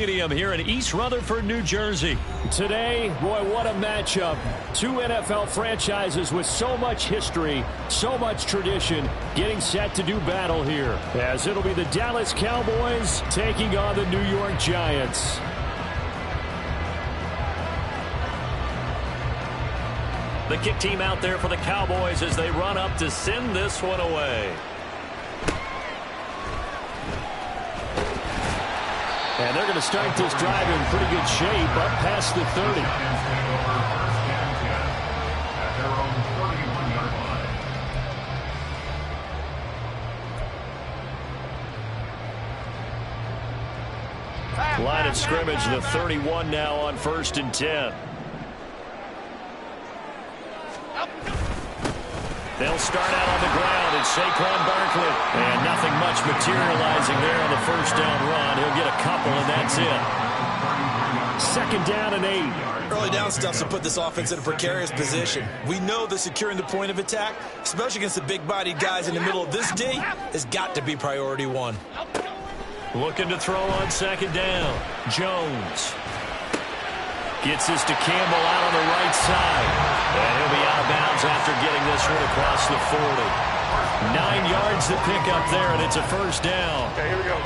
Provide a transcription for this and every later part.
Stadium here in East Rutherford, New Jersey. Today, boy, what a matchup. Two NFL franchises with so much history, so much tradition, getting set to do battle here, as it'll be the Dallas Cowboys taking on the New York Giants. The kick team out there for the Cowboys as they run up to send this one away. And they're going to start this drive in pretty good shape up past the 30. Line of scrimmage, the 31 now on 1st and 10. They'll start out on the ground, and Saquon Barkley. And nothing much materializing there on the first down run. He'll get a couple, and that's it. 2nd down and 8. Early down stuff to put this offense in a precarious position. We know that securing the point of attack, especially against the big-bodied guys in the middle of this D, has got to be priority one. Looking to throw on 2nd down. Jones gets this to Campbell out on the right side. And he'll be out of bounds after getting this one across the 40. 9 yards to pick up there, and it's a 1st down. Okay, here we go.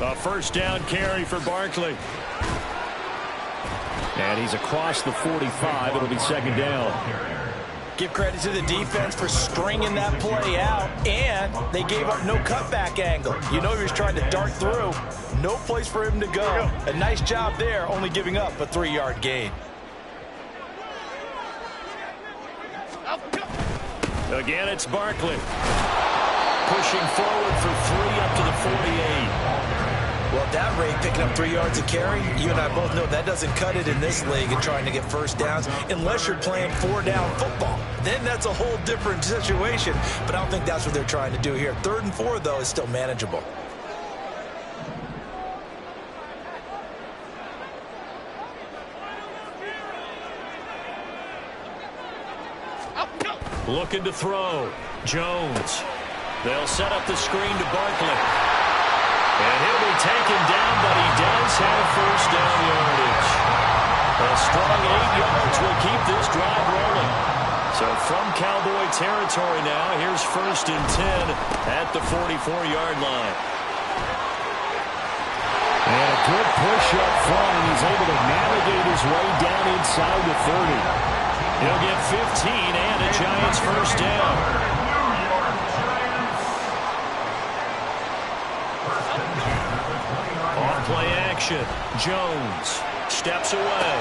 A 1st down carry for Barkley. And he's across the 45. It'll be 2nd down. Give credit to the defense for stringing that play out, and they gave up no cutback angle. You know he was trying to dart through. No place for him to go. A nice job there, only giving up a 3-yard gain. Again, it's Barkley. Pushing forward for 3 up to the 48. Well, at that rate, picking up 3 yards a carry, you and I both know that doesn't cut it in this league and trying to get 1st downs unless you're playing 4-down football. Then that's a whole different situation, but I don't think that's what they're trying to do here. 3rd and 4, though, is still manageable. Looking to throw. Jones. They'll set up the screen to Barkley. And he'll be taken down, but he does have 1st down yardage. A strong 8 yards will keep this drive rolling. So from Cowboy territory now, here's 1st and 10 at the 44-yard line. And a good push up front, and he's able to navigate his way down inside the 30. He'll get 15 and a Giants 1st down. Play action. Jones steps away.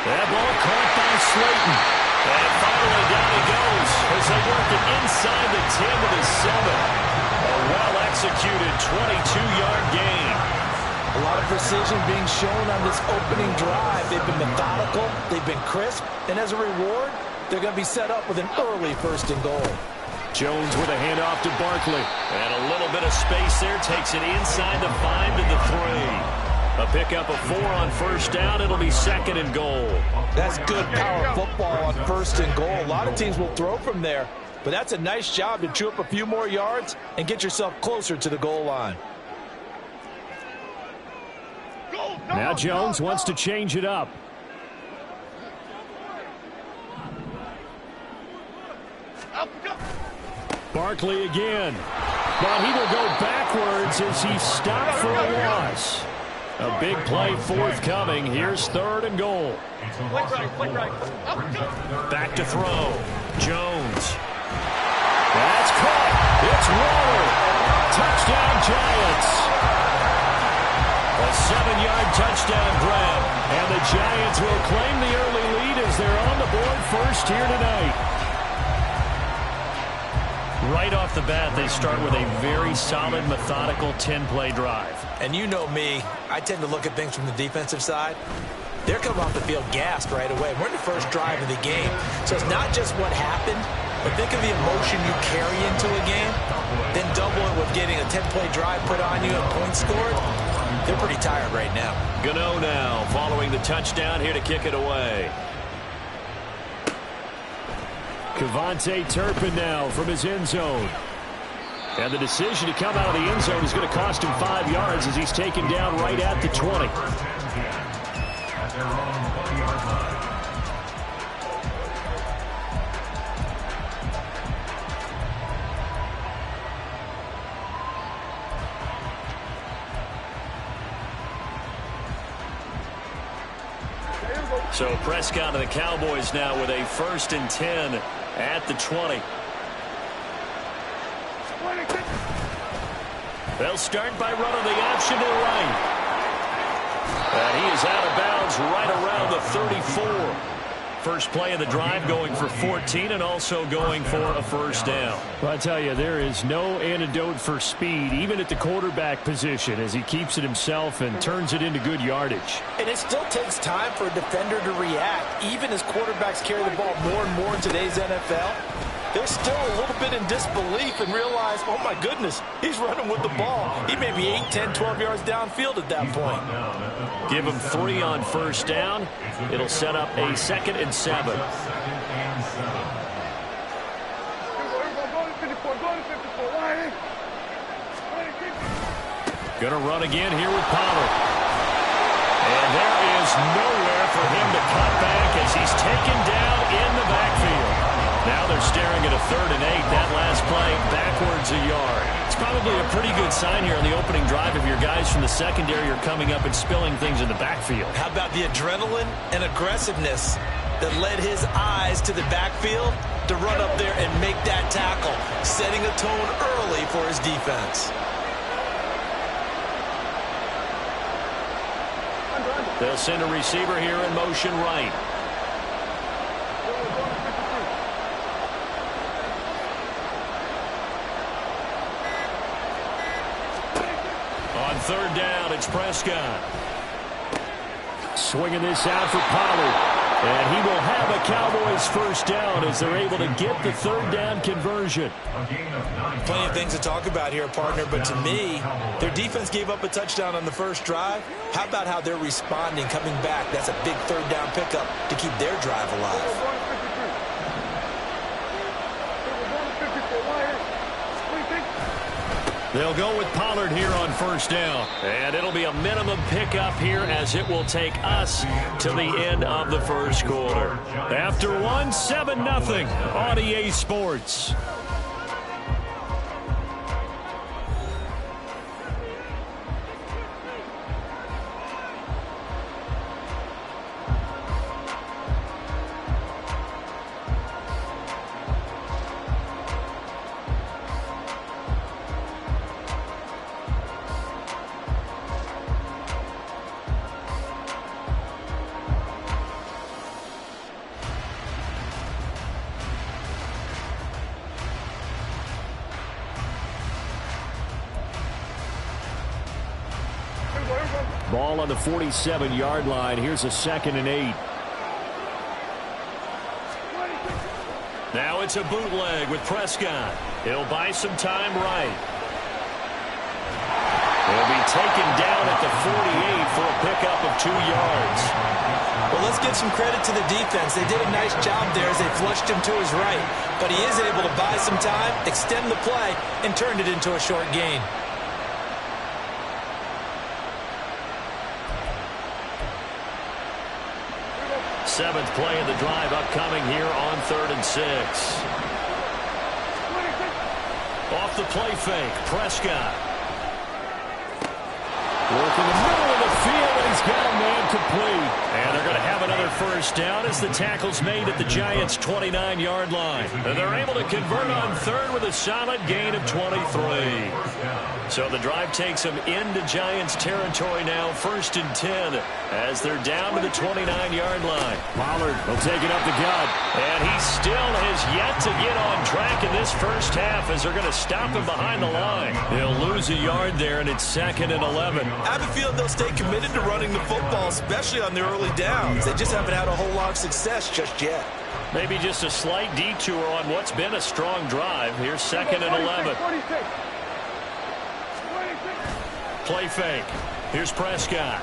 That ball caught by Slayton. And finally down he goes as they work it inside the 10 to the 7. A well-executed 22-yard gain. A lot of precision being shown on this opening drive. They've been methodical. They've been crisp. And as a reward, they're going to be set up with an early 1st and goal. Jones with a handoff to Barkley. And a little bit of space there. Takes it inside the 5 to the 3. A pickup of 4 on 1st down. It'll be 2nd and goal. That's good power football on 1st and goal. A lot of teams will throw from there. But that's a nice job to chew up a few more yards and get yourself closer to the goal line. Now Jones wants to change it up. Barkley again. But he will go backwards as he stopped for a loss. A big play forthcoming. Here's 3rd and goal. Back to throw. Jones. That's caught. It's Waller. Touchdown Giants. A 7-yard touchdown grab. And the Giants will claim the early lead as they're on the board first here tonight. Right off the bat, they start with a very solid, methodical 10-play drive. And you know me, I tend to look at things from the defensive side. They're coming off the field gassed right away. We're in the first drive of the game. So it's not just what happened, but think of the emotion you carry into a game. Then double it with getting a 10-play drive put on you and points scored. They're pretty tired right now. Gano now following the touchdown here to kick it away. KaVontae Turpin now from his end zone. And the decision to come out of the end zone is going to cost him 5 yards as he's taken down right at the 20. So Prescott and the Cowboys now with a 1st and 10 at the 20. They'll start by running the option to the right. And he is out of bounds right around the 34. First play of the drive going for 14 and also going for a 1st down. Well, I tell you, there is no antidote for speed, even at the quarterback position, as he keeps it himself and turns it into good yardage. And it still takes time for a defender to react, even as quarterbacks carry the ball more and more in today's NFL. They're still a little bit in disbelief and realize, oh my goodness, he's running with the ball. He may be 8, 10, 12 yards downfield at that point. Give him 3 on 1st down. It'll set up a 2nd and 7. Gonna run again here with Pollard. And there is nowhere for him to cut back as he's taken down in the backfield. Now they're staring at a 3rd and 8. That last play backwards a yard. It's probably a pretty good sign here on the opening drive if your guys from the secondary are coming up and spilling things in the backfield. How about the adrenaline and aggressiveness that led his eyes to the backfield to run up there and make that tackle, setting a tone early for his defense. They'll send a receiver here in motion right. On 3rd down, it's Prescott. Swinging this out for Pollard. And he will have a Cowboys 1st down as they're able to get the 3rd down conversion. Plenty of things to talk about here, partner, but to me, their defense gave up a touchdown on the 1st drive. How about how they're responding, coming back? That's a big 3rd down pickup to keep their drive alive. They'll go with Pollard here on 1st down. And it'll be a minimum pickup here as it will take us to the end of the 1st quarter. After 1, 7-0 on EA Sports. Ball on the 47-yard line. Here's a 2nd and 8. Now it's a bootleg with Prescott. He'll buy some time right. He'll be taken down at the 48 for a pickup of 2 yards. Well, let's give some credit to the defense. They did a nice job there as they flushed him to his right. But he is able to buy some time, extend the play, and turned it into a short gain. Seventh play of the drive upcoming here on 3rd and 6. Off the play fake, Prescott. Working the middle of the field, and he's got a man complete. And they're going to have another 1st down as the tackle's made at the Giants' 29-yard line. And they're able to convert on 3rd with a solid gain of 23. So the drive takes them into Giants territory now, 1st and 10, as they're down to the 29-yard line. Pollard will take it up the gut. And he still has yet to get on track in this 1st half as they're going to stop him behind the line. He'll lose a yard there, and it's 2nd and 11. I have a feeling they'll stay committed to running the football, especially on the early downs. They just haven't had a whole lot of success just yet. Maybe just a slight detour on what's been a strong drive. Here's 2nd and 11. Play fake. Here's Prescott.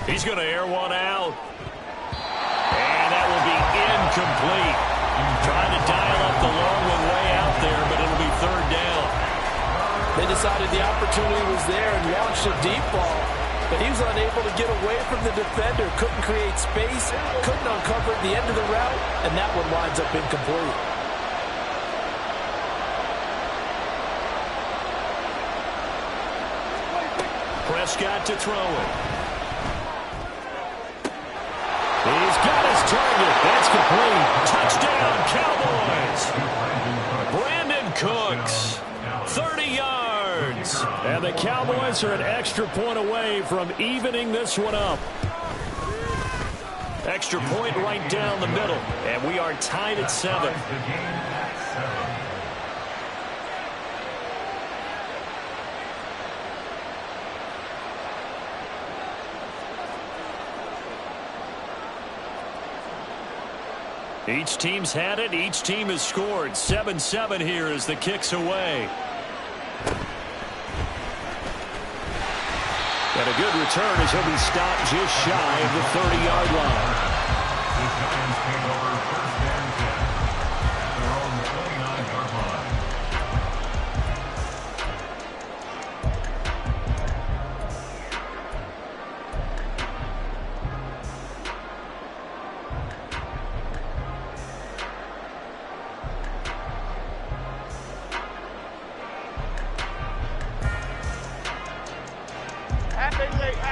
He's going to air one out. And that will be incomplete. Trying to dive and launched a deep ball, but he was unable to get away from the defender, couldn't create space, couldn't uncover the end of the route, and that one winds up incomplete. Prescott to throw it. He's got his target. That's complete. Touchdown, Cowboys. Brandon Cooks, 30 yards. And the Cowboys are an extra point away from evening this one up. Extra point right down the middle, and we are tied at 7. Each team's had it. Each team has scored. 7-7 here as the kick's away. And a good return as he'll be stopped just shy of the 30-yard line.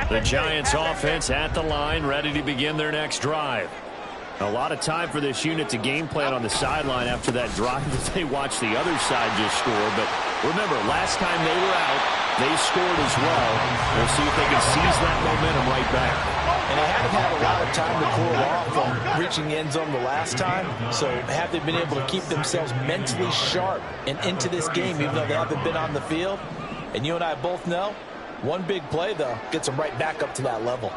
The Giants offense at the line, ready to begin their next drive. A lot of time for this unit to game plan on the sideline after that drive that they watched the other side just score. But remember, last time they were out, they scored as well. We'll see if they can seize that momentum right back. And they haven't had a lot of time to cool off on reaching the end zone the last time. So have they been able to keep themselves mentally sharp and into this game, even though they haven't been on the field? And you and I both know, one big play, though, gets them right back up to that level.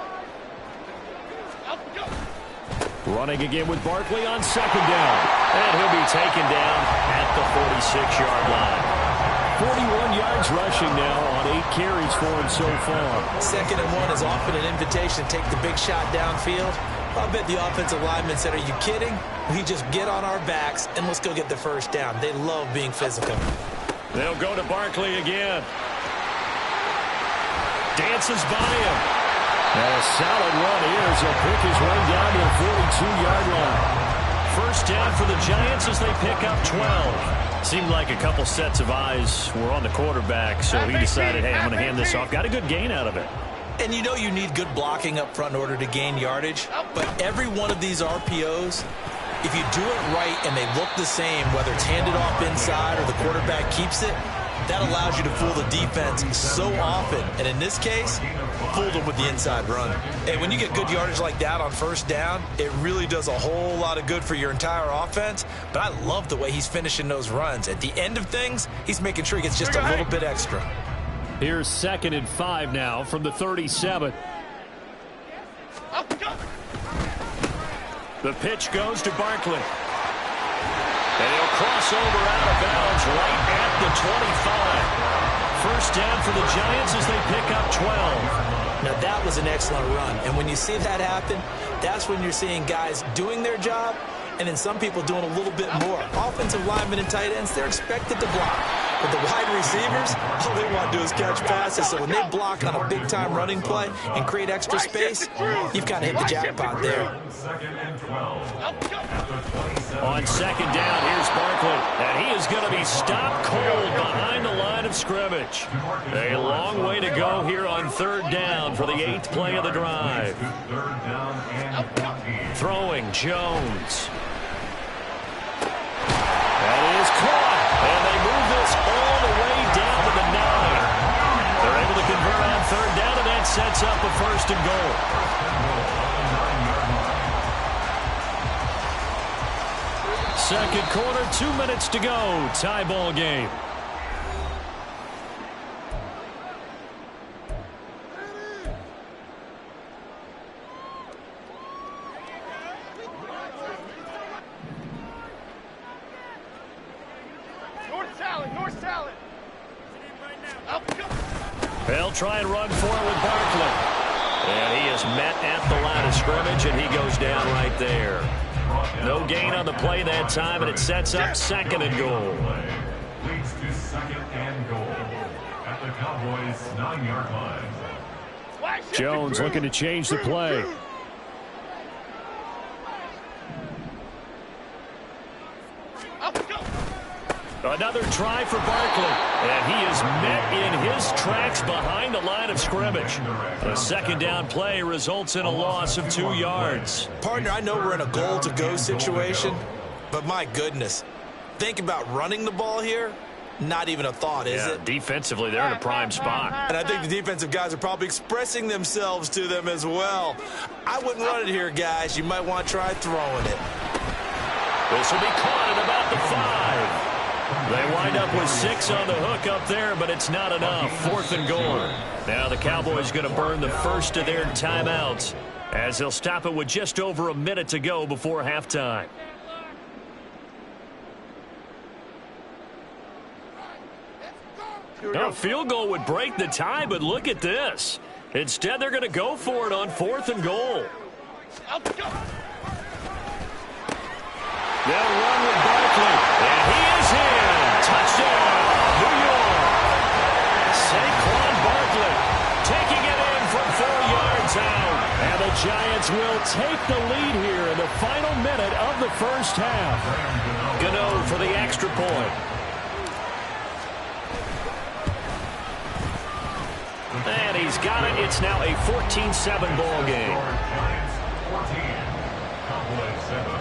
Running again with Barkley on second down. And he'll be taken down at the 46-yard line. 41 yards rushing now on 8 carries for him so far. 2nd and 1 is often an invitation to take the big shot downfield. I bet the offensive linemen said, are you kidding? We just get on our backs and let's go get the first down. They love being physical. They'll go to Barkley again. Dances by him. And a solid run here as he'll pick his way down to the 42-yard line. First down for the Giants as they pick up 12. Seemed like a couple sets of eyes were on the quarterback, so he decided, hey, I'm going to hand this off. Got a good gain out of it. And you know you need good blocking up front in order to gain yardage, but every one of these RPOs, if you do it right and they look the same, whether it's handed off inside or the quarterback keeps it, that allows you to fool the defense so often. And in this case, fooled them with the inside run. And when you get good yardage like that on first down, it really does a whole lot of good for your entire offense. But I love the way he's finishing those runs. At the end of things, he's making sure he gets just a little bit extra. Here's 2nd and 5 now from the 37. The pitch goes to Barkley. And he'll cross over out of bounds right at the 25. First down for the Giants as they pick up 12. Now that was an excellent run. And when you see that happen, that's when you're seeing guys doing their job and then some people doing a little bit more. Offensive linemen and tight ends, they're expected to block. But the wide receivers, all they want to do is catch passes. So when they block on a big-time running play and create extra space, you've kind of hit the jackpot there. On second down, here's Barkley. And he is going to be stopped cold behind the line of scrimmage. A long way to go here on 3rd down for the 8th play of the drive. Throwing Jones. That is caught. And they move this all the way down to the 9. They're able to convert on 3rd down, and that sets up a 1st and goal. Second quarter, 2 minutes to go. Tie ball game. North salad. They'll try and run for it with Barkley. And he is met at the line of scrimmage, and he goes down right there. No gain on the play that time, and it sets up 2nd and goal. the Cowboys' 9-yard line. Jones looking to change the play. Another try for Barkley, and he is met in his tracks behind the line of scrimmage. A second down play results in a loss of 2 yards. Partner, I know we're in a goal-to-go situation, but my goodness, think about running the ball here. Not even a thought, is it? Defensively, they're in a prime spot. And I think the defensive guys are probably expressing themselves to them as well. I wouldn't run it here, guys. You might want to try throwing it. This will be caught at about the 5. They wind up with 6 on the hook up there, but it's not enough. 4th and goal. Now the Cowboys going to burn the first of their timeouts as they'll stop it with just over a minute to go before halftime. Now, a field goal would break the tie, but look at this. Instead, they're going to go for it on 4th and goal. They'll run with Barkley, and he is in. Touchdown, New York. Saquon Barkley taking it in from 4 yards out. And the Giants will take the lead here in the final minute of the first half. Gano for the extra point. And he's got it. It's now a 14-7 ball game. Giants 14, Cowboys 7.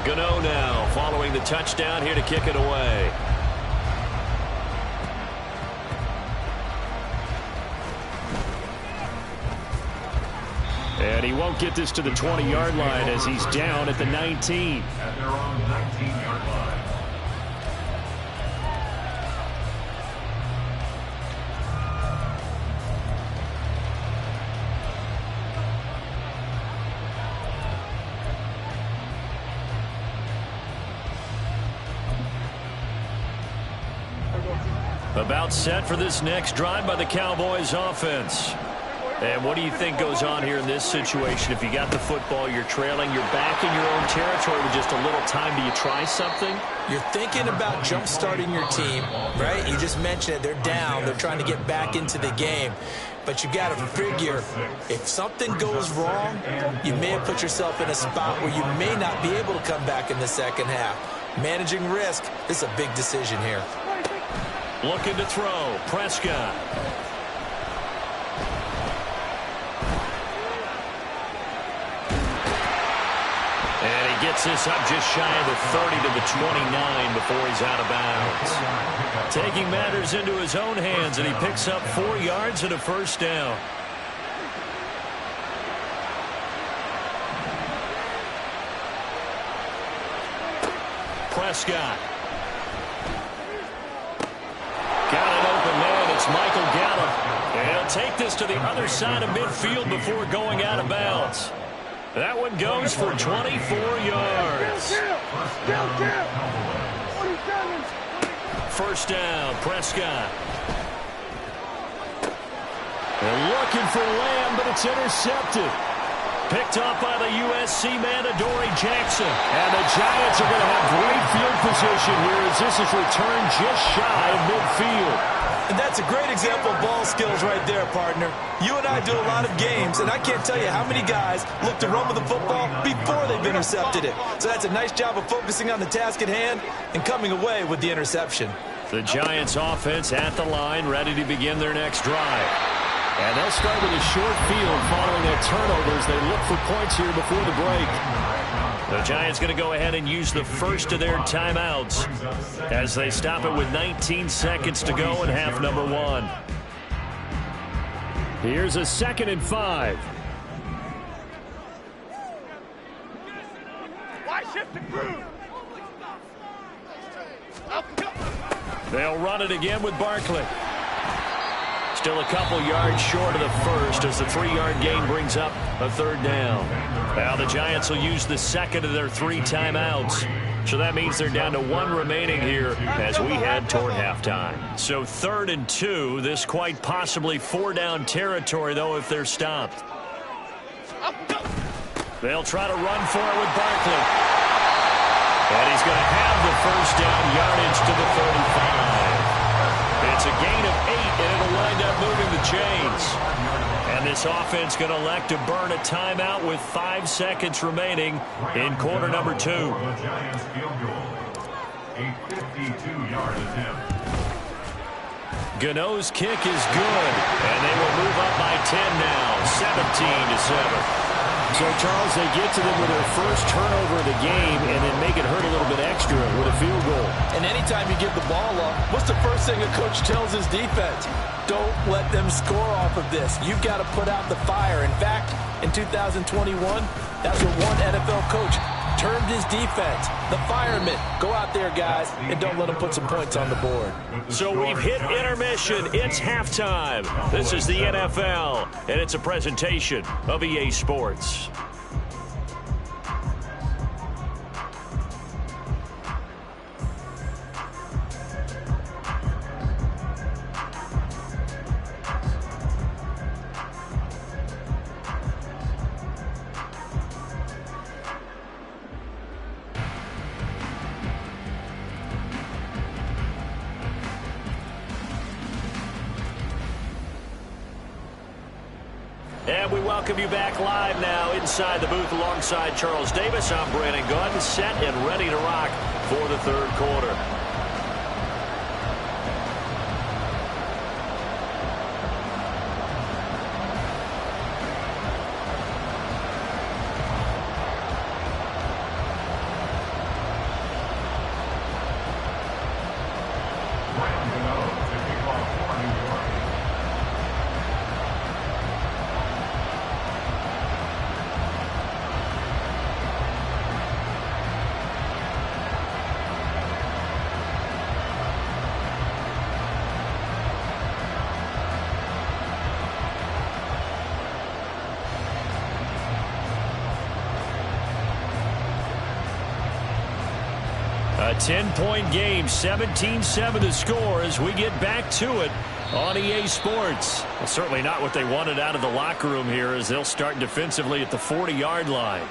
Gano now following the touchdown here to kick it away. And he won't get this to the 20-yard line as he's down at the 19. At their own 19-yard line. About set for this next drive by the Cowboys offense. And what do you think goes on here in this situation? If you got the football, you're trailing, you're back in your own territory with just a little time. Do you try something? You're thinking about jump-starting your team, right? You just mentioned it. They're down. They're trying to get back into the game. But you got to figure, if something goes wrong, you may have put yourself in a spot where you may not be able to come back in the second half. Managing risk, this is a big decision here. Looking to throw, Prescott. And he gets this up just shy of the 30 to the 29 before he's out of bounds. Taking matters into his own hands, and he picks up 4 yards and a first down. Prescott. Got an open man. It's Michael Gallup. And he'll take this to the other side of midfield before going out of bounds. That one goes for 24 yards. First down, Prescott. They're looking for Lamb, but it's intercepted. Picked off by the USC man, Adoree Jackson. And the Giants are going to have great field position here as this is returned just shy of midfield. And that's a great example of ball skills right there, partner. You and I do a lot of games, and I can't tell you how many guys look to run with the football before they've intercepted it. So that's a nice job of focusing on the task at hand and coming away with the interception. The Giants offense at the line, ready to begin their next drive. And they'll start with a short field following their turnovers. They look for points here before the break. The Giants going to go ahead and use the first of their timeouts as they stop it with 19 seconds to go in half number 1. Here's a 2nd and 5. Why shift the crew? They'll run it again with Barkley. Still a couple yards short of the first as the 3-yard gain brings up a 3rd down. Now the Giants will use the second of their 3 timeouts. So that means they're down to 1 remaining here as we head toward halftime. So 3rd and 2, this quite possibly 4-down territory, though, if they're stopped. They'll try to run for it with Barkley. And he's going to have the first down, yardage to the 35. It's a gain of 8, and it'll wind up moving the chains. And this offense going to elect to burn a timeout with 5 seconds remaining in quarter number 2. The Giants field goal. A 52-yard attempt. Gano's kick is good, and they will move up by 10 now, 17-7. So, Charles, they get to them with their first turnover of the game and then make it hurt a little bit extra with a field goal. And anytime you give the ball up, what's the first thing a coach tells his defense? Don't let them score off of this. You've got to put out the fire. In fact, in 2021, that's what one NFL coach termed his defense, the firemen. Go out there, guys, and don't let them put some points on the board. So we've hit intermission. It's halftime. This is the NFL, and it's a presentation of EA Sports. And we welcome you back live now inside the booth alongside Charles Davis. I'm Brandon Gaudin, set and ready to rock for the third quarter. A 10-point game, 17-7 to score as we get back to it on EA Sports. Well, certainly not what they wanted out of the locker room here as they'll start defensively at the 40-yard line.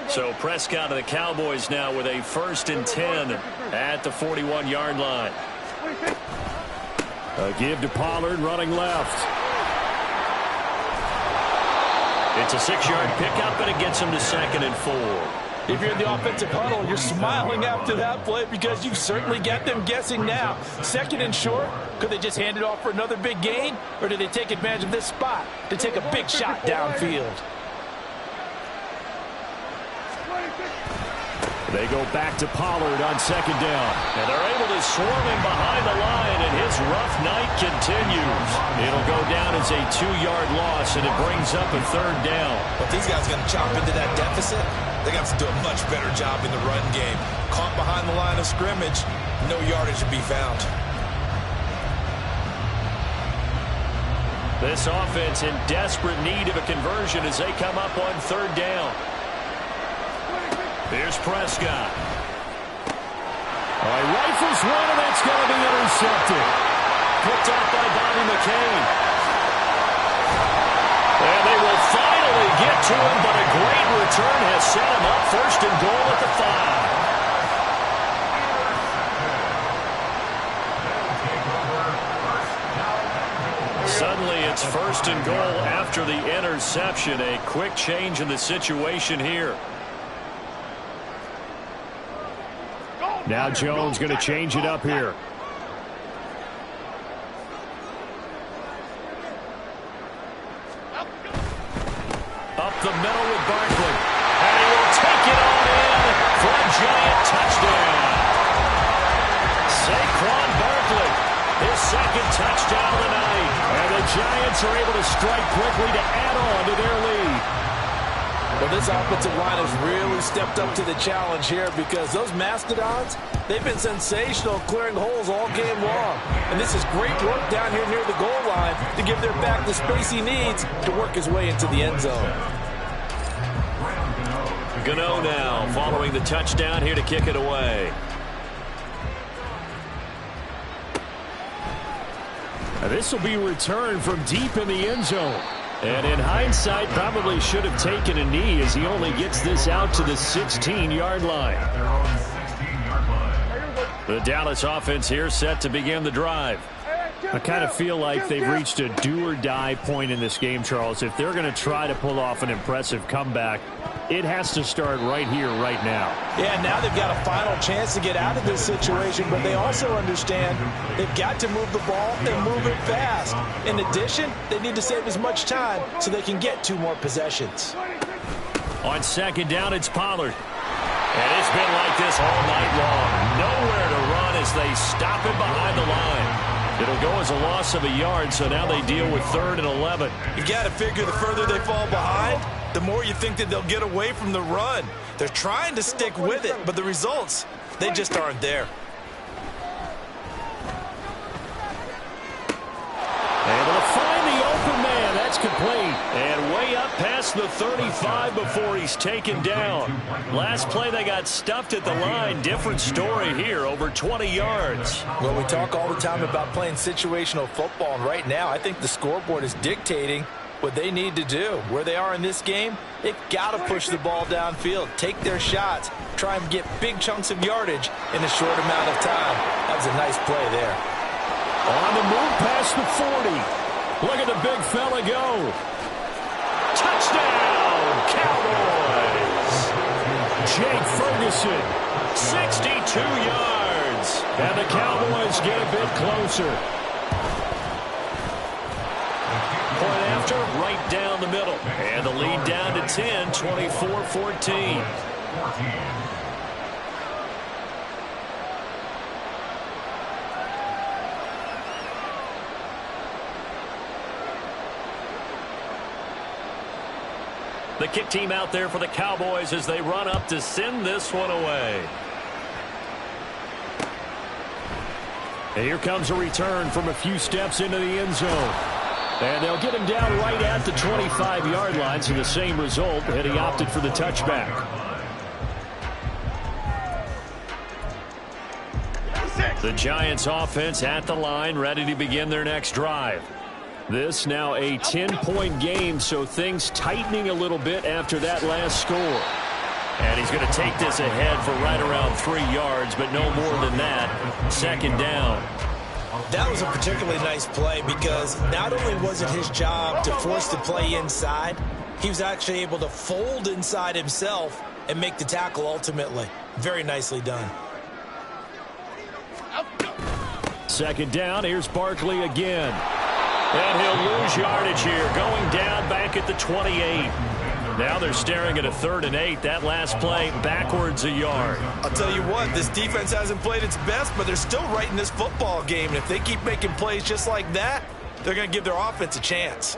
So Prescott of the Cowboys now with a 1st and 10 at the 41-yard line. A give to Pollard running left. It's a 6-yard pickup, and it gets him to 2nd and 4. If you're in the offensive huddle, you're smiling after that play because you certainly got them guessing now. 2nd and short, could they just hand it off for another big gain? Or did they take advantage of this spot to take a big shot downfield? They go back to Pollard on 2nd down. And they're able to swarm him behind the line, and his rough night continues. It'll go down as a 2-yard loss, and it brings up a 3rd down. But these guys are going to chop into that deficit. They got to do a much better job in the run game. Caught behind the line of scrimmage, no yardage to be found. This offense in desperate need of a conversion as they come up on 3rd down. Here's Prescott. Rifles one, and that's going to be intercepted. Picked off by Bobby McCain. And they will finally get to him, but a great return has set him up 1st and goal at the 5. Suddenly it's 1st and goal after the interception. A quick change in the situation here. Now Jones going to change it up here. Up the middle with Barkley. And he will take it on in for a giant touchdown. Saquon Barkley, his 2nd touchdown of the night. And the Giants are able to strike quickly to add on to their lead. Well, this offensive line has really stepped up to the challenge here because those Mastodons, they've been sensational clearing holes all game long. And this is great work down here near the goal line to give their back the space he needs to work his way into the end zone. Gano now following the touchdown here to kick it away. This will be returned from deep in the end zone. And in hindsight, probably should have taken a knee as he only gets this out to the 16-yard line. Their own 16-yard line. The Dallas offense here set to begin the drive. I kind of feel like they've reached a do-or-die point in this game, Charles. If they're going to try to pull off an impressive comeback, it has to start right here, right now. Yeah, now they've got a final chance to get out of this situation, but they also understand they've got to move the ball and move it fast. In addition, they need to save as much time so they can get 2 more possessions. On second down, it's Pollard. And it's been like this all night long. Nowhere to run as they stop him behind the line. It'll go as a loss of a yard, so now they deal with 3rd and 11. You got to figure the further they fall behind, the more you think that they'll get away from the run. They're trying to stick with it, but the results, they just aren't there. Able to find the open man. That's complete. And way up past the 35 before he's taken down. Last play they got stuffed at the line. Different story here, over 20 yards. Well, we talk all the time about playing situational football, and right now I think the scoreboard is dictating what they need to do. Where they are in this game, they've got to push the ball downfield, take their shots, try and get big chunks of yardage in a short amount of time. That was a nice play there. On the move past the 40. Look at the big fella go. Touchdown, Cowboys! Jake Ferguson. 62 yards. And the Cowboys get a bit closer. Point after, right down the middle. And the lead down to 10, 24-14. The kick team out there for the Cowboys as they run up to send this one away. And here comes a return from a few steps into the end zone. And they'll get him down right at the 25-yard line, so the same result, and he opted for the touchback. The Giants offense at the line, ready to begin their next drive. This now a 10-point game, so things tightening a little bit after that last score. And he's going to take this ahead for right around 3 yards, but no more than that. Second down. That was a particularly nice play because not only was it his job to force the play inside, he was actually able to fold inside himself and make the tackle ultimately. Very nicely done. Second down, here's Barkley again. And he'll lose yardage here, going down back at the 28. Now they're staring at a 3rd and 8. That last play backwards a yard. I'll tell you what, this defense hasn't played its best, but they're still right in this football game. And if they keep making plays just like that, they're going to give their offense a chance.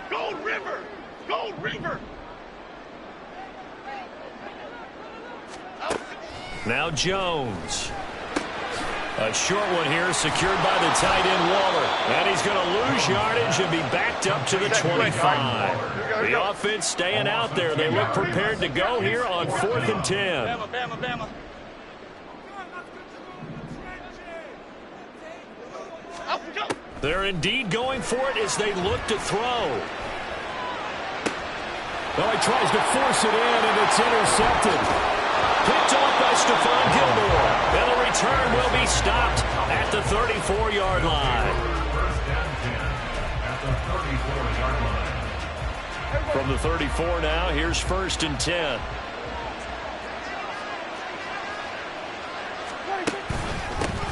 Gold River! Gold River! Now Jones. A short one here secured by the tight end Waller. And he's going to lose yardage and be backed up to the 25. The offense staying out there. They look prepared to go here on 4th and 10. Bama. They're indeed going for it as they look to throw. Well, he tries to force it in, and it's intercepted. Picked off by Stephon Gilmore. And the return will be stopped at the 34-yard line. First down 10 at the 34-yard line. From the 34 now, here's 1st and 10.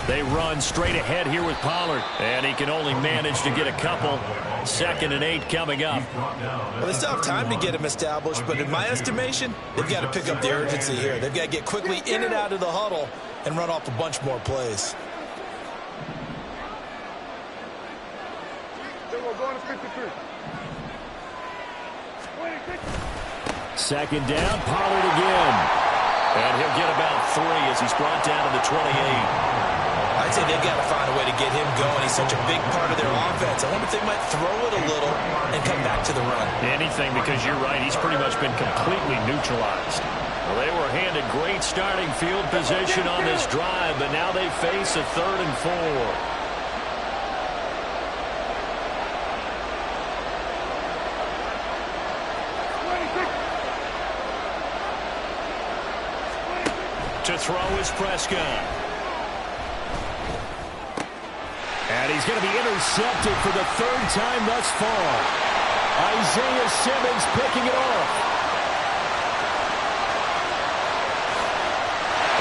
They run straight ahead here with Pollard. And he can only manage to get a couple. 2nd and 8 coming up. Well, they still have time to get him established, but in my estimation, they've got to pick up the urgency here. They've got to get quickly in and out of the huddle and run off a bunch more plays. Second down, Pollard again. And he'll get about 3 as he's brought down to the 28. I I'd say they've got to find a way to get him going. He's such a big part of their offense. I wonder if they might throw it a little and come back to the run. Anything, because you're right. He's pretty much been completely neutralized. Well, they were handed great starting field position on this drive, but now they face a 3rd and 4. To throw is Prescott. And he's going to be intercepted for the 3rd time thus far. Isaiah Simmons picking it off.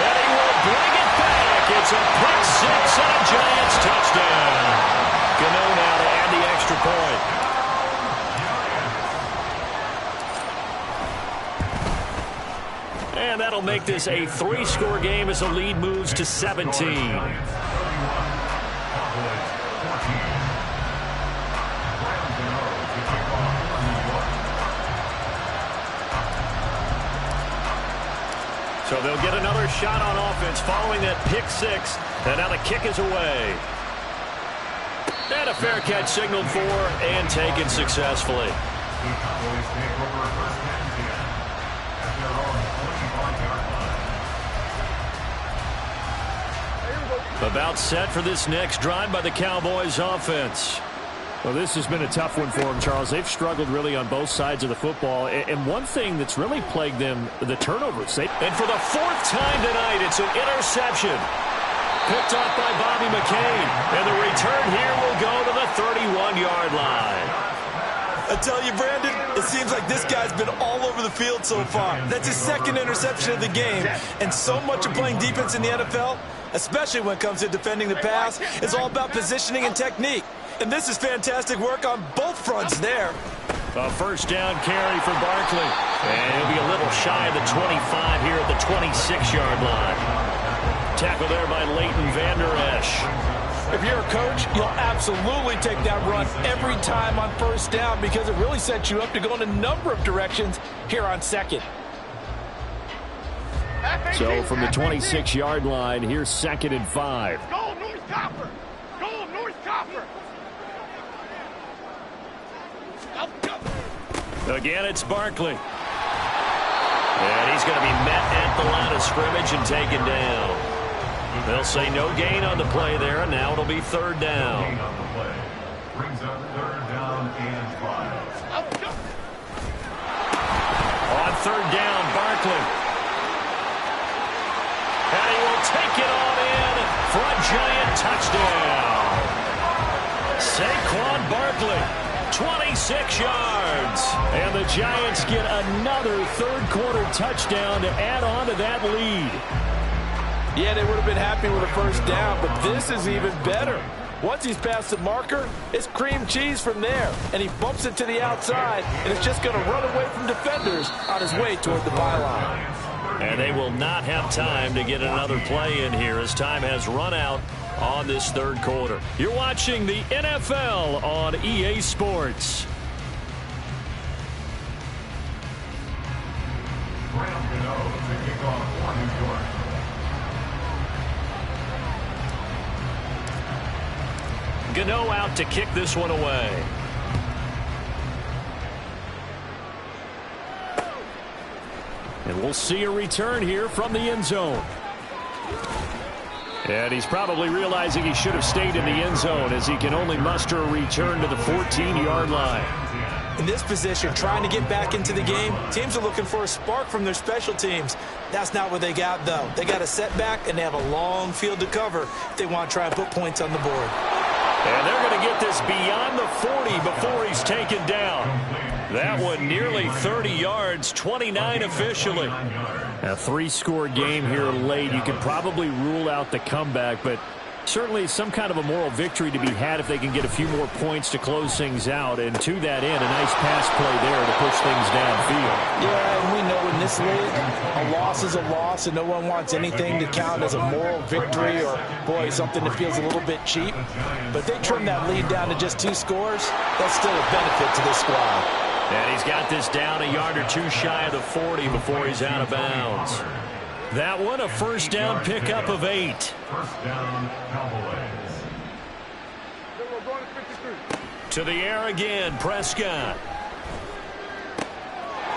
And he will bring it back. It's a pick 6 and a Giants touchdown. Gano now to add the extra point. And that'll make this a 3-score game as the lead moves to 17. So they'll get another shot on offense following that pick 6. And now the kick is away. And a fair catch signaled for and taken successfully. About set for this next drive by the Cowboys offense. Well, this has been a tough one for them, Charles. They've struggled really on both sides of the football. And one thing that's really plagued them, the turnovers. And for the 4th time tonight, it's an interception. Picked off by Bobby McCain. And the return here will go to the 31-yard line. I tell you, Brandon, it seems like this guy's been all over the field so far. That's his 2nd interception of the game. And so much of playing defense in the NFL, especially when it comes to defending the pass, is all about positioning and technique. And this is fantastic work on both fronts there. A 1st down carry for Barkley. And he'll be a little shy of the 25 here at the 26-yard line. Tackled there by Leighton Vander Esch. If you're a coach, you'll absolutely take that run every time on 1st down because it really sets you up to go in a number of directions here on 2nd. So from the 26-yard line, here's 2nd and 5. Go North Copper! Go North Copper! Again, it's Barkley. And he's going to be met at the line of scrimmage and taken down. They'll say no gain on the play there, and now it'll be 3rd down. Gain on the play. Brings up 3rd down and 5. On 3rd down, Barkley. And he will take it on in for a Giant touchdown. Saquon Barkley, 26 yards. And the Giants get another 3rd-quarter touchdown to add on to that lead. Yeah, they would have been happy with a 1st down, but this is even better. Once he's past the marker, it's cream cheese from there. And he bumps it to the outside, and it's just going to run away from defenders on his way toward the pylon. And they will not have time to get another play in here as time has run out on this 3rd quarter. You're watching the NFL on EA Sports. Graham Gano to kick off for New York. Gano out to kick this one away. And we'll see a return here from the end zone. And he's probably realizing he should have stayed in the end zone as he can only muster a return to the 14-yard line. In this position, trying to get back into the game, teams are looking for a spark from their special teams. That's not what they got, though. They got a setback, and they have a long field to cover if they want to try and put points on the board. And they're going to get this beyond the 40 before he's taken down. That one nearly 30 yards, 29 officially. A 3-score game here late. You can probably rule out the comeback, but certainly some kind of a moral victory to be had if they can get a few more points to close things out. And to that end, a nice pass play there to push things downfield. Yeah, and we know in this league, a loss is a loss, and no one wants anything to count as a moral victory or, boy, something that feels a little bit cheap. But they trim that lead down to just 2 scores. That's still a benefit to this squad. And he's got this down a yard or two shy of the 40 before he's out of bounds. That one a first down pickup of 8. First down, Cowboys. To the air again, Prescott.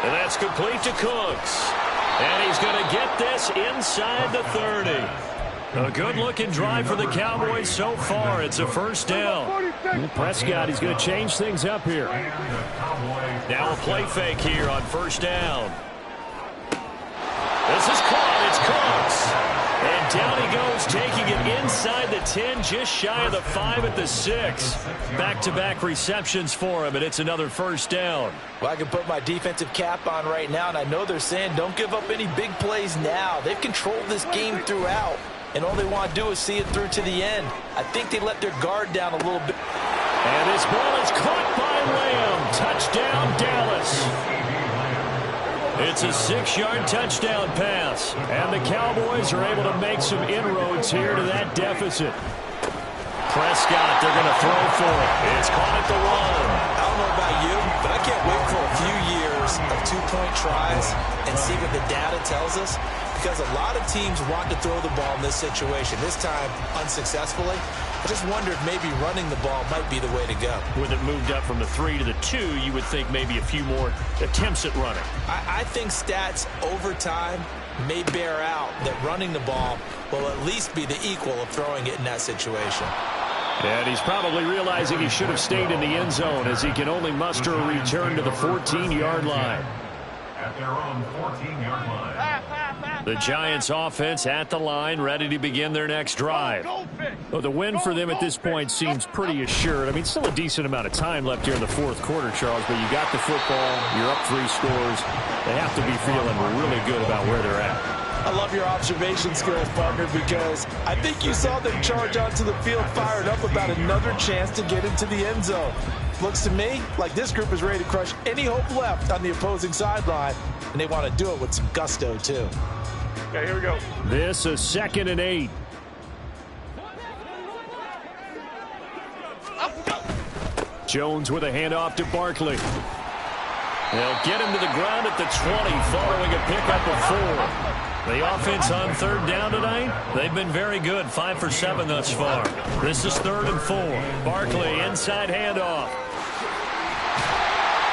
And that's complete to Cooks. And he's going to get this inside the 30. A good-looking drive for the Cowboys so far. It's a first down. Prescott, he's going to change things up here. Now a play fake here on first down. This is caught. It's Cooks. And down he goes, taking it inside the 10, just shy of the 5 at the 6. Back-to-back receptions for him, and it's another first down. Well, I can put my defensive cap on right now, and I know they're saying don't give up any big plays now. They've controlled this game throughout, and all they want to do is see it through to the end. I think they let their guard down a little bit. And this ball is caught by Lamb. Touchdown, Dallas. It's a 6-yard touchdown pass. And the Cowboys are able to make some inroads here to that deficit. Prescott, they're going to throw for it. It's caught at the 1. I don't know about you, but I can't wait for a few years of two-point tries and see what the data tells us. Because a lot of teams want to throw the ball in this situation. This time, unsuccessfully. I just wonder if maybe running the ball might be the way to go. With it moved up from the 3 to the 2, you would think maybe a few more attempts at running. I think stats over time may bear out that running the ball will at least be the equal of throwing it in that situation. And he's probably realizing he should have stayed in the end zone as he can only muster a return to the 14-yard line. At their own 14-yard line. The Giants offense at the line, ready to begin their next drive. Well, the win for them at this point seems pretty assured. I mean, still a decent amount of time left here in the fourth quarter, Charles, but you got the football, you're up 3 scores. They have to be feeling really good about where they're at. I love your observation skills, partner, because I think you saw them charge onto the field fired up about another chance to get into the end zone. Looks to me like this group is ready to crush any hope left on the opposing sideline, and they want to do it with some gusto, too. Okay, here we go. This is 2nd and 8. Jones with a handoff to Barkley. They'll get him to the ground at the 20 following a pickup of 4. The offense on 3rd down tonight, they've been very good, 5 for 7 thus far. This is 3rd and 4. Barkley inside handoff.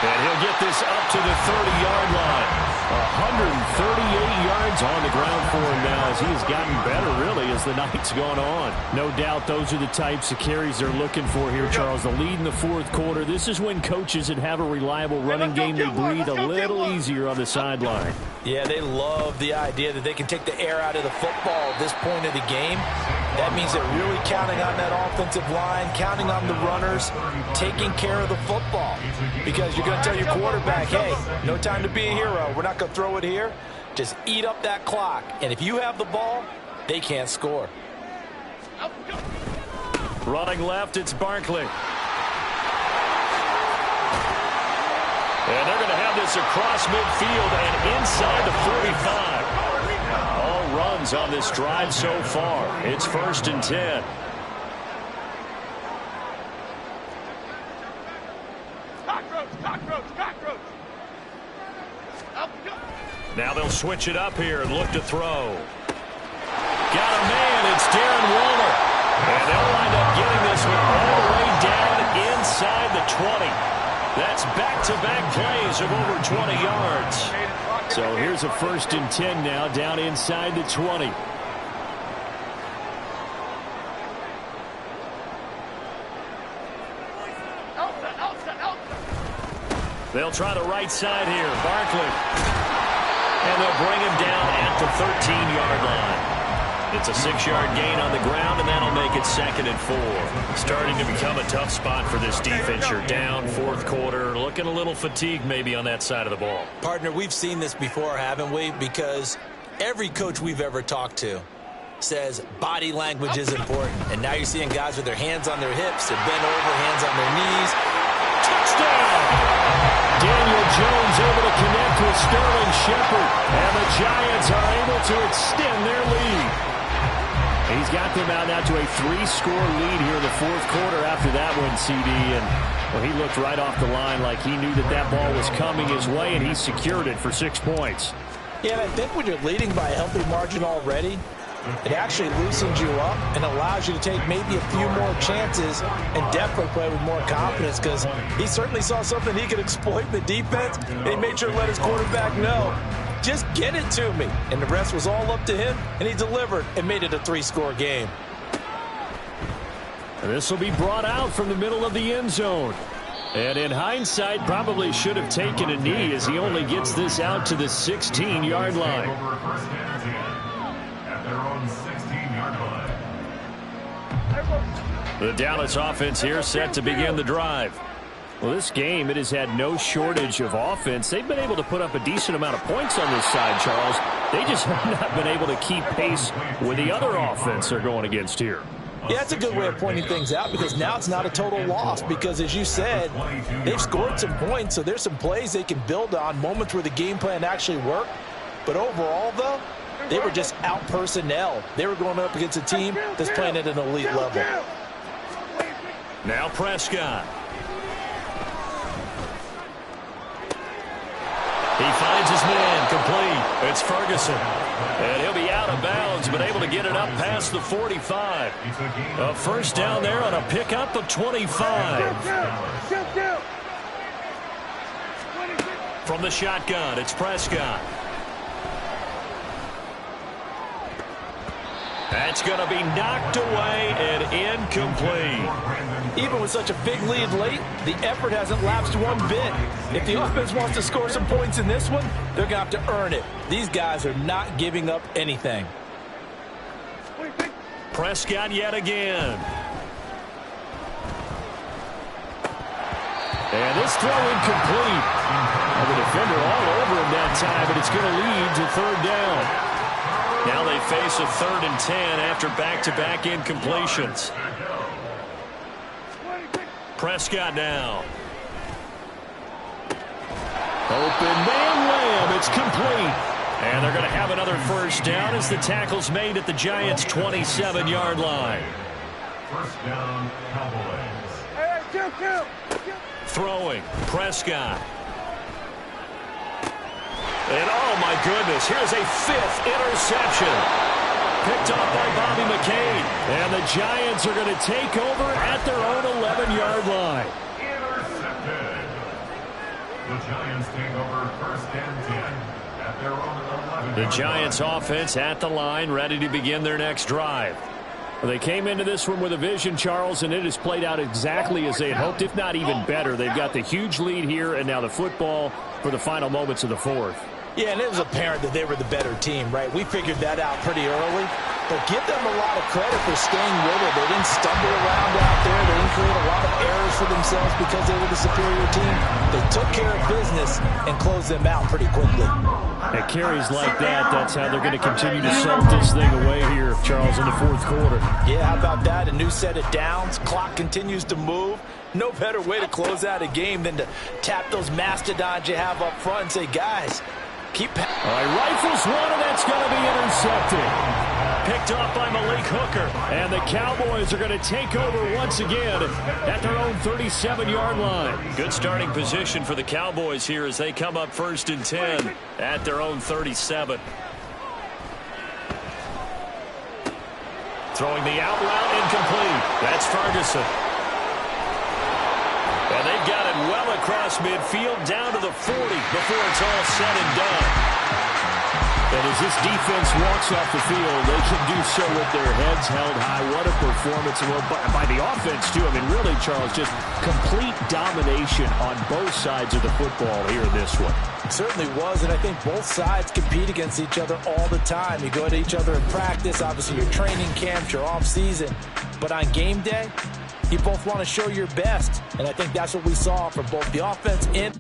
And he'll get this up to the 30-yard line. 138 yards on the ground for him now as he has gotten better, really, as the night's gone on. No doubt those are the types of carries they're looking for here, Charles. The lead in the fourth quarter. This is when coaches that have a reliable running game, they breathe a little easier on the sideline. Yeah, they love the idea that they can take the air out of the football at this point of the game. That means they're really counting on that offensive line, counting on the runners, taking care of the football. Because you're going to tell your quarterback, hey, no time to be a hero. We're not going to throw it here. Just eat up that clock. And if you have the ball, they can't score. Running left, it's Barkley. And they're going to have this across midfield and inside the 45. All runs on this drive so far. It's 1st and 10. Cockroach. Now they'll switch it up here and look to throw. Got a man. It's Darren Waller. And they'll wind up getting this one all the way down inside the 20. That's back-to-back plays of over 20 yards. So here's a 1st and 10 now down inside the 20. They'll try the right side here. Barkley. And they'll bring him down at the 13-yard line. It's a 6-yard gain on the ground, and that'll make it 2nd and 4. Starting to become a tough spot for this defense. You're down, fourth quarter, looking a little fatigued maybe on that side of the ball. Partner, we've seen this before, haven't we? Because every coach we've ever talked to says body language is important. And now you're seeing guys with their hands on their hips, they're bent over, hands on their knees. Touchdown! Daniel Jones able to connect with Sterling Shepard. And the Giants are able to extend their lead. He's got them out now to a 3-score lead here in the fourth quarter after that one, CD. And well, he looked right off the line like he knew that that ball was coming his way, and he secured it for 6 points. Yeah, and I think when you're leading by a healthy margin already, it actually loosens you up and allows you to take maybe a few more chances and definitely play with more confidence, because he certainly saw something he could exploit in the defense, and he made sure to let his quarterback know, just get it to me. And the rest was all up to him, and he delivered and made it a 3-score game. This will be brought out from the middle of the end zone. And in hindsight, probably should have taken a knee, as he only gets this out to the 16-yard line. At their own 16-yard line. The Dallas offense here set to begin the drive. Well, this game, it has had no shortage of offense. They've been able to put up a decent amount of points on this side, Charles. They just have not been able to keep pace with the other offense they're going against here. Yeah, that's a good way of pointing things out, because now it's not a total loss, because as you said, they've scored some points, so there's some plays they can build on, moments where the game plan actually worked. But overall, though, they were just out personnel. They were going up against a team that's playing at an elite level. Now Prescott. He finds his man, complete. It's Ferguson. And he'll be out of bounds, but able to get it up past the 45. A first down there on a pickup of 25. From the shotgun, it's Prescott. That's going to be knocked away and incomplete. Even with such a big lead late, the effort hasn't lapsed one bit. If the offense wants to score some points in this one, they're going to have to earn it. These guys are not giving up anything. Prescott yet again. And this throw incomplete. And the defender all over him that time, but it's going to lead to third down. Now they face a 3rd and 10 after back-to-back incompletions. Prescott now. Open man Lamb. It's complete. And they're going to have another first down as the tackle's made at the Giants' 27-yard line. First down, Cowboys. Throwing, Prescott. And oh my goodness, here's a 5th interception. Picked off by Bobby McCain. And the Giants are going to take over at their own 11-yard line. Intercepted. The Giants take over 1st and 10 at their own 11. The Giants offense at the line, ready to begin their next drive. Well, they came into this one with a vision, Charles, and it has played out exactly as they had hoped, if not even better. They've got the huge lead here, and now the football for the final moments of the 4th. Yeah, and it was apparent that they were the better team, right? We figured that out pretty early. But give them a lot of credit for staying with it. They didn't stumble around out there. They didn't create a lot of errors for themselves because they were the superior team. They took care of business and closed them out pretty quickly. At carries like that, that's how they're going to continue to salt this thing away here, Charles, in the 4th quarter. Yeah, how about that? A new set of downs. Clock continues to move. No better way to close out a game than to tap those mastodons you have up front and say, guys, keep... All right, rifles one, and that's going to be intercepted. Picked off by Malik Hooker. And the Cowboys are going to take over once again at their own 37-yard line. Good starting position for the Cowboys here as they come up 1st and 10 at their own 37. Throwing the out route incomplete. That's Ferguson. And they've got it well across midfield down to the 40 before it's all said and done. And as this defense walks off the field, they can do so with their heads held high. What a performance. And by the offense, too. I mean, really, Charles, just complete domination on both sides of the football here in this one. It certainly was, and I think both sides compete against each other all the time. You go to each other in practice, obviously your training camps, your off-season. But on game day, you both want to show your best. And I think that's what we saw from both the offense and...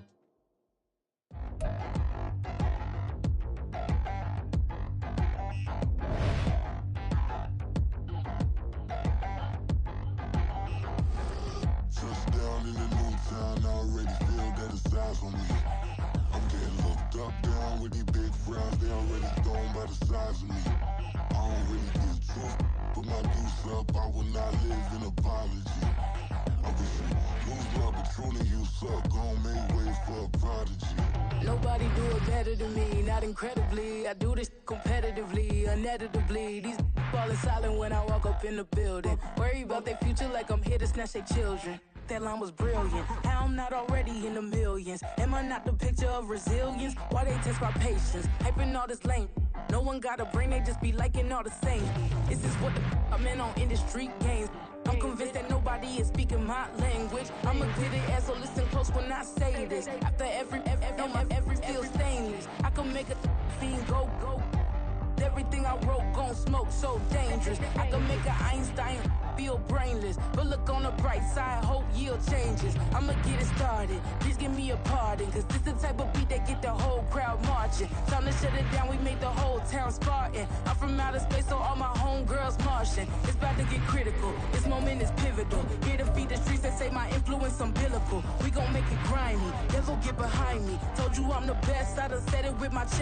Nobody do it better than me, not incredibly. I do this competitively, uneditably. These falling silent when I walk up in the building. Worry about their future like I'm here to snatch their children. That line was brilliant. How I'm not already in the millions? Am I not the picture of resilience? Why they test my patience? Hyping all this lame. No one got a brain, they just be liking all the same. This is what the I'm in on industry games. I'm convinced that nobody is speaking my language. I'ma get it as so listen close when I say this. After every feel stainless. I can make a fiend go. Everything I wrote gon' smoke, so dangerous. I can make an Einstein feel brainless. But look on the bright side, hope yield changes. I'ma get it started, please give me a pardon. Cause this the type of beat that get the whole crowd marching. Time to shut it down, we made the whole town Spartan. I'm from outer space, so all my homegirls Martian. It's about to get critical, this moment is pivotal. Here to feed the streets that say my influence umbilical. We gon' make it grimy, never get behind me. Told you I'm the best, I done said it with my chest.